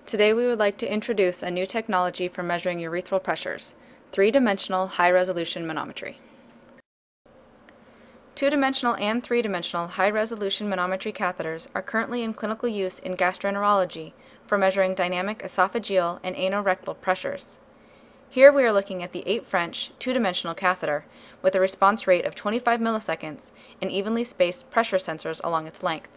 Today we would like to introduce a new technology for measuring urethral pressures, three-dimensional high-resolution manometry. Two-dimensional and three-dimensional high-resolution manometry catheters are currently in clinical use in gastroenterology for measuring dynamic esophageal and anorectal pressures. Here we are looking at the 8 French two-dimensional catheter with a response rate of 25 milliseconds and evenly spaced pressure sensors along its length.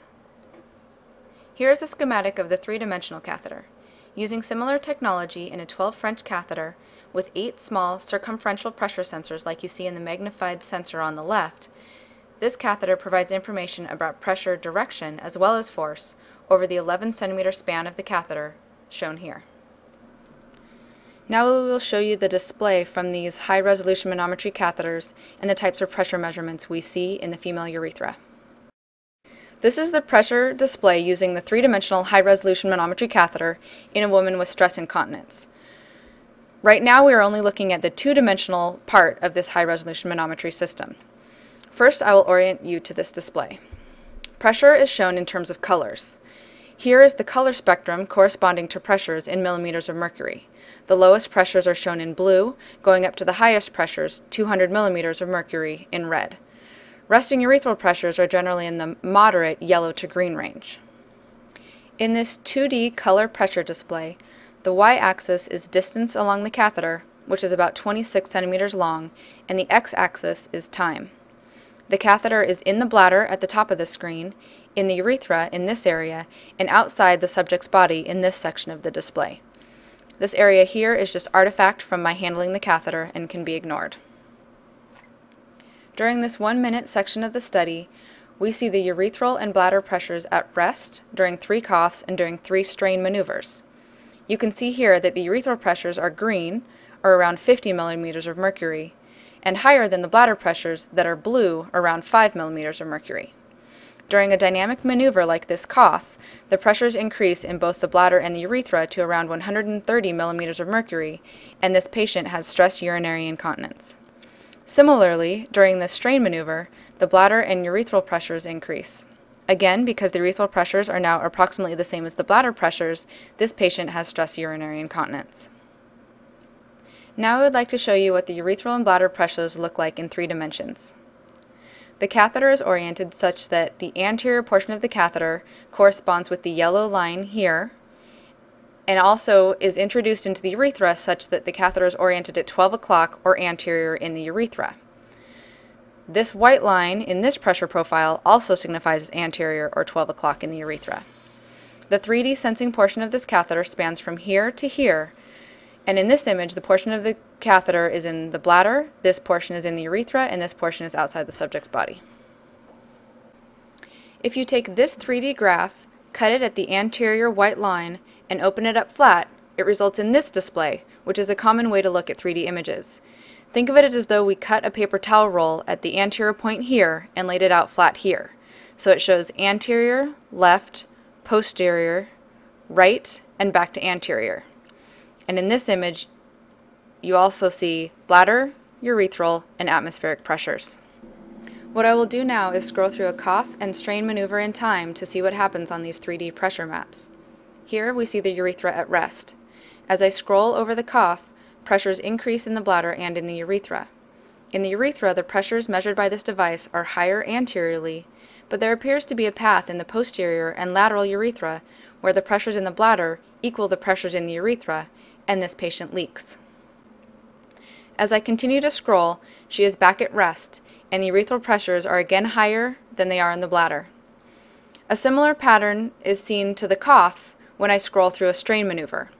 Here is a schematic of the three-dimensional catheter. Using similar technology in a 12 French catheter with 8 small circumferential pressure sensors like you see in the magnified sensor on the left, this catheter provides information about pressure direction as well as force over the 11 centimeter span of the catheter shown here. Now we will show you the display from these high-resolution manometry catheters and the types of pressure measurements we see in the female urethra. This is the pressure display using the three-dimensional high-resolution manometry catheter in a woman with stress incontinence. Right now we are only looking at the two-dimensional part of this high-resolution manometry system. First, I will orient you to this display. Pressure is shown in terms of colors. Here is the color spectrum corresponding to pressures in millimeters of mercury. The lowest pressures are shown in blue, going up to the highest pressures, 200 millimeters of mercury, in red. Resting urethral pressures are generally in the moderate yellow to green range. In this 2D color pressure display, the y-axis is distance along the catheter, which is about 26 centimeters long, and the x-axis is time. The catheter is in the bladder at the top of the screen, in the urethra in this area, and outside the subject's body in this section of the display. This area here is just artifact from my handling the catheter and can be ignored. During this 1-minute section of the study, we see the urethral and bladder pressures at rest, during 3 coughs, and during 3 strain maneuvers. You can see here that the urethral pressures are green, or around 50 millimeters of mercury, and higher than the bladder pressures that are blue, around 5 millimeters of mercury. During a dynamic maneuver like this cough, the pressures increase in both the bladder and the urethra to around 130 millimeters of mercury, and this patient has stress urinary incontinence. Similarly, during this strain maneuver, the bladder and urethral pressures increase. Again, because the urethral pressures are now approximately the same as the bladder pressures, this patient has stress urinary incontinence. Now I would like to show you what the urethral and bladder pressures look like in 3 dimensions. The catheter is oriented such that the anterior portion of the catheter corresponds with the yellow line here, and also is introduced into the urethra such that the catheter is oriented at 12 o'clock or anterior in the urethra. This white line in this pressure profile also signifies anterior or 12 o'clock in the urethra. The 3D sensing portion of this catheter spans from here to here, and in this image the portion of the catheter is in the bladder, this portion is in the urethra, and this portion is outside the subject's body. If you take this 3D graph, cut it at the anterior white line, and open it up flat, it results in this display, which is a common way to look at 3D images. Think of it as though we cut a paper towel roll at the anterior point here and laid it out flat here. So it shows anterior, left, posterior, right, and back to anterior. And in this image, you also see bladder, urethral, and atmospheric pressures. What I will do now is scroll through a cough and strain maneuver in time to see what happens on these 3D pressure maps. Here we see the urethra at rest. As I scroll over the cough, pressures increase in the bladder and in the urethra. In the urethra, the pressures measured by this device are higher anteriorly, but there appears to be a path in the posterior and lateral urethra where the pressures in the bladder equal the pressures in the urethra, and this patient leaks. As I continue to scroll, she is back at rest, and the urethral pressures are again higher than they are in the bladder. A similar pattern is seen to the cough when I scroll through a strain maneuver,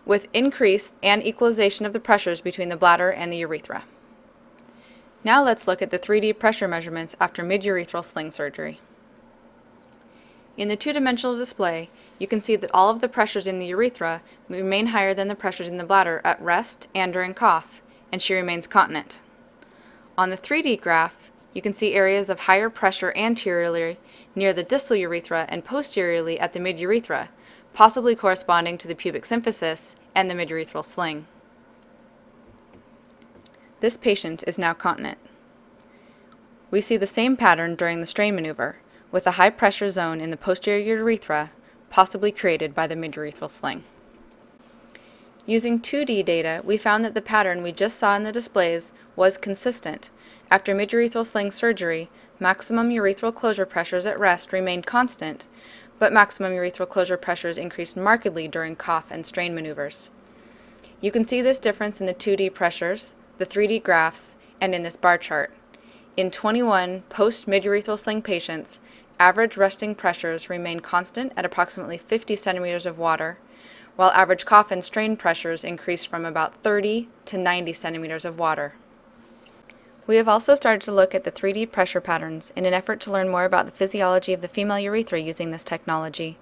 with increase and equalization of the pressures between the bladder and the urethra. Now let's look at the 3D pressure measurements after mid-urethral sling surgery. In the two-dimensional display, you can see that all of the pressures in the urethra remain higher than the pressures in the bladder at rest and during cough, and she remains continent. On the 3D graph, you can see areas of higher pressure anteriorly near the distal urethra and posteriorly at the mid-urethra, possibly corresponding to the pubic symphysis and the midurethral sling. This patient is now continent. We see the same pattern during the strain maneuver, with a high pressure zone in the posterior urethra, possibly created by the midurethral sling. Using 2D data, we found that the pattern we just saw in the displays was consistent. After midurethral sling surgery, maximum urethral closure pressures at rest remained constant, but maximum urethral closure pressures increased markedly during cough and strain maneuvers. You can see this difference in the 2D pressures, the 3D graphs, and in this bar chart. In 21 post-midurethral sling patients, average resting pressures remained constant at approximately 50 centimeters of water, while average cough and strain pressures increased from about 30 to 90 centimeters of water. We have also started to look at the 3D pressure patterns in an effort to learn more about the physiology of the female urethra using this technology.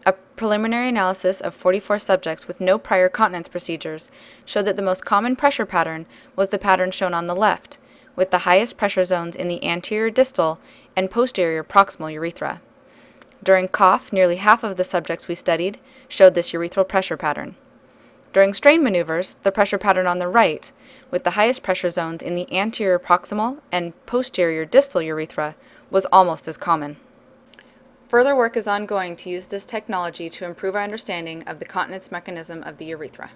A preliminary analysis of 44 subjects with no prior continence procedures showed that the most common pressure pattern was the pattern shown on the left, with the highest pressure zones in the anterior distal and posterior proximal urethra. During cough, nearly half of the subjects we studied showed this urethral pressure pattern. During strain maneuvers, the pressure pattern on the right, with the highest pressure zones in the anterior proximal and posterior distal urethra, was almost as common. Further work is ongoing to use this technology to improve our understanding of the continence mechanism of the urethra.